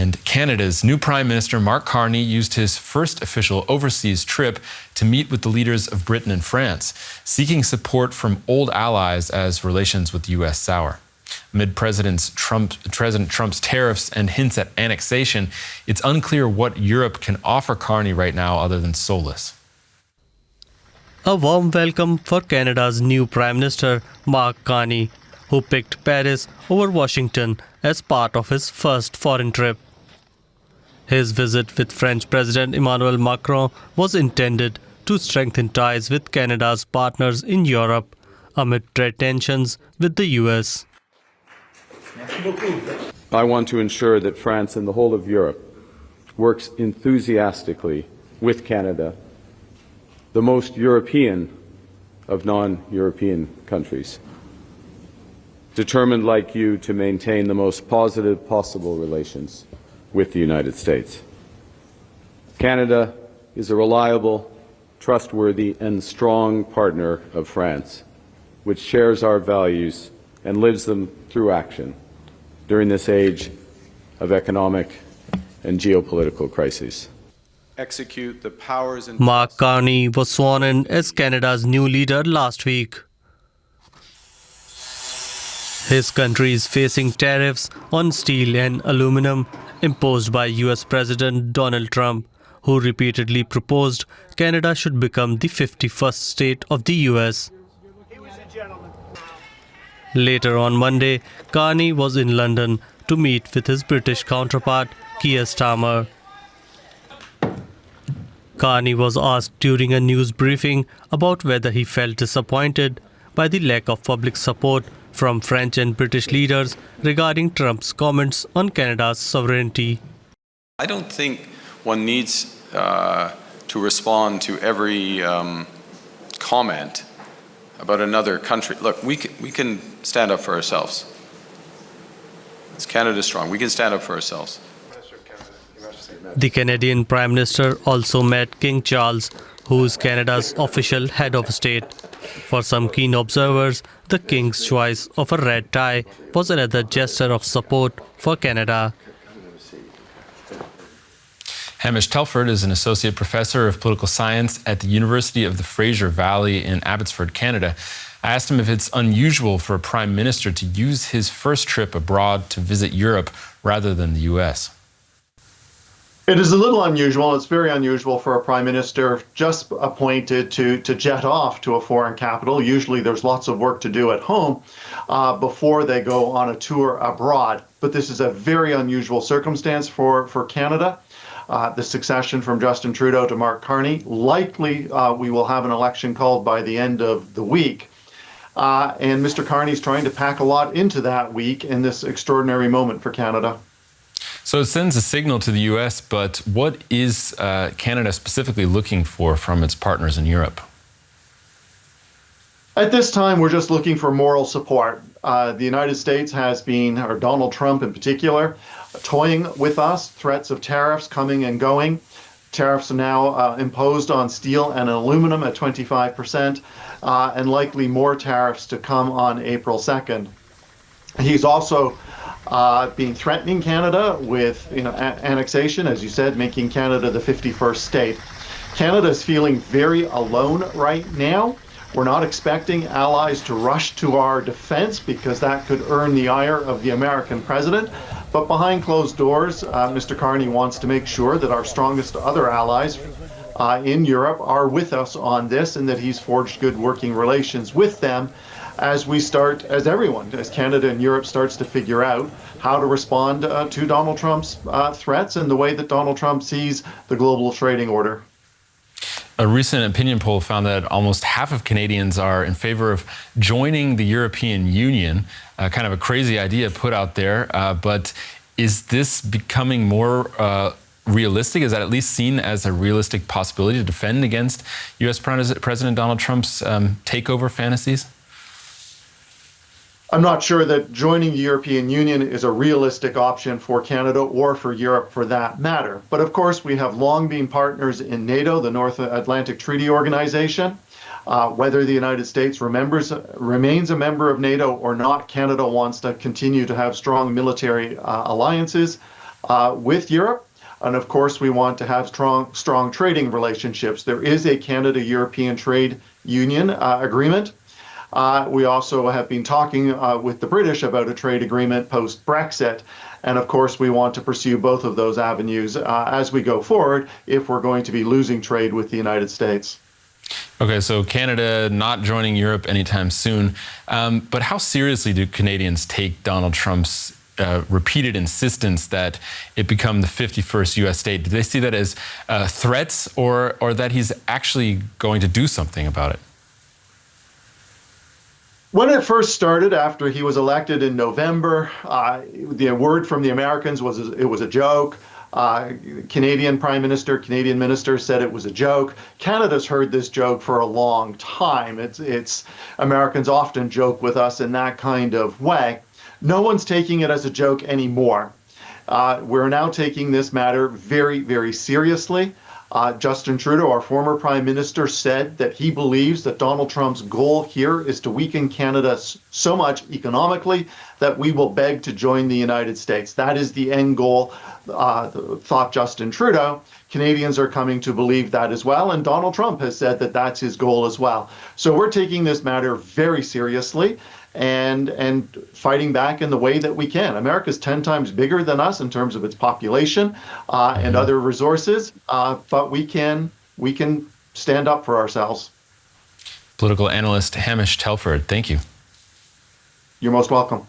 And Canada's new Prime Minister, Mark Carney, used his first official overseas trip to meet with the leaders of Britain and France, seeking support from old allies as relations with the U.S. sour. Amid President Trump's tariffs and hints at annexation, it's unclear what Europe can offer Carney right now other than solace. A warm welcome for Canada's new Prime Minister, Mark Carney, who picked Paris over Washington as part of his first foreign trip. His visit with French President Emmanuel Macron was intended to strengthen ties with Canada's partners in Europe amid trade tensions with the US. I want to ensure that France and the whole of Europe works enthusiastically with Canada, the most European of non-European countries, determined like you to maintain the most positive possible relations with the United States. Canada is a reliable, trustworthy, and strong partner of France, which shares our values and lives them through action during this age of economic and geopolitical crises. Execute the powers and Mark Carney was sworn in as Canada's new leader last week. His country is facing tariffs on steel and aluminum imposed by US President Donald Trump, who repeatedly proposed Canada should become the 51st state of the US. Later on Monday, Carney was in London to meet with his British counterpart, Keir Starmer. Carney was asked during a news briefing about whether he felt disappointed by the lack of public support from French and British leaders regarding Trump's comments on Canada's sovereignty. I don't think one needs to respond to every comment about another country. Look, we can stand up for ourselves. It's Canada strong. We can stand up for ourselves. The Canadian Prime Minister also met King Charles, who is Canada's official head of state. For some keen observers, the King's choice of a red tie was another gesture of support for Canada. Hamish Telford is an associate professor of political science at the University of the Fraser Valley in Abbotsford, Canada. I asked him if it's unusual for a prime minister to use his first trip abroad to visit Europe rather than the US. It is a little unusual. It's very unusual for a prime minister just appointed to jet off to a foreign capital. Usually there's lots of work to do at home before they go on a tour abroad. But this is a very unusual circumstance for Canada. The succession from Justin Trudeau to Mark Carney. Likely we will have an election called by the end of the week. And Mr. Carney's trying to pack a lot into that week in this extraordinary moment for Canada. So it sends a signal to the U.S., but what is Canada specifically looking for from its partners in Europe? At this time, we're just looking for moral support. The United States has been, or Donald Trump in particular, toying with us, threats of tariffs coming and going. Tariffs are now imposed on steel and aluminum at 25%, and likely more tariffs to come on April 2nd. He's also been threatening Canada with annexation, as you said, making Canada the 51st state. Canada is feeling very alone right now. We're not expecting allies to rush to our defense because that could earn the ire of the American president. But behind closed doors, Mr. Carney wants to make sure that our strongest other allies in Europe are with us on this and that he's forged good working relations with them as we start, as Canada and Europe starts to figure out how to respond to Donald Trump's threats and the way that Donald Trump sees the global trading order. A recent opinion poll found that almost half of Canadians are in favor of joining the European Union. Kind of a crazy idea put out there, but is this becoming more realistic? Is that at least seen as a realistic possibility to defend against U.S. President Donald Trump's takeover fantasies? I'm not sure that joining the European Union is a realistic option for Canada or for Europe for that matter. But of course, we have long been partners in NATO, the North Atlantic Treaty Organization. Whether the United States remains a member of NATO or not, Canada wants to continue to have strong military alliances with Europe. And of course, we want to have strong trading relationships. There is a Canada-European Trade Union agreement. We also have been talking with the British about a trade agreement post-Brexit. And of course, we want to pursue both of those avenues as we go forward if we're going to be losing trade with the United States. Okay, so Canada not joining Europe anytime soon. But how seriously do Canadians take Donald Trump's repeated insistence that it become the 51st U.S. state? Do they see that as threats or that he's actually going to do something about it? When it first started, after he was elected in November, the word from the Americans was it was a joke. Canadian Prime Minister, Canadian Minister said it was a joke. Canada's heard this joke for a long time. It's Americans often joke with us in that kind of way. No one's taking it as a joke anymore. We're now taking this matter very, very seriously. Justin Trudeau, our former Prime Minister, said that he believes that Donald Trump's goal here is to weaken Canada so much economically that we will beg to join the United States. That is the end goal, thought Justin Trudeau. Canadians are coming to believe that as well, and Donald Trump has said that that's his goal as well. So we're taking this matter very seriously and fighting back in the way that we can. America's 10 times bigger than us in terms of its population and other resources, but we can stand up for ourselves. Political analyst Hamish Telford, thank you. You're most welcome.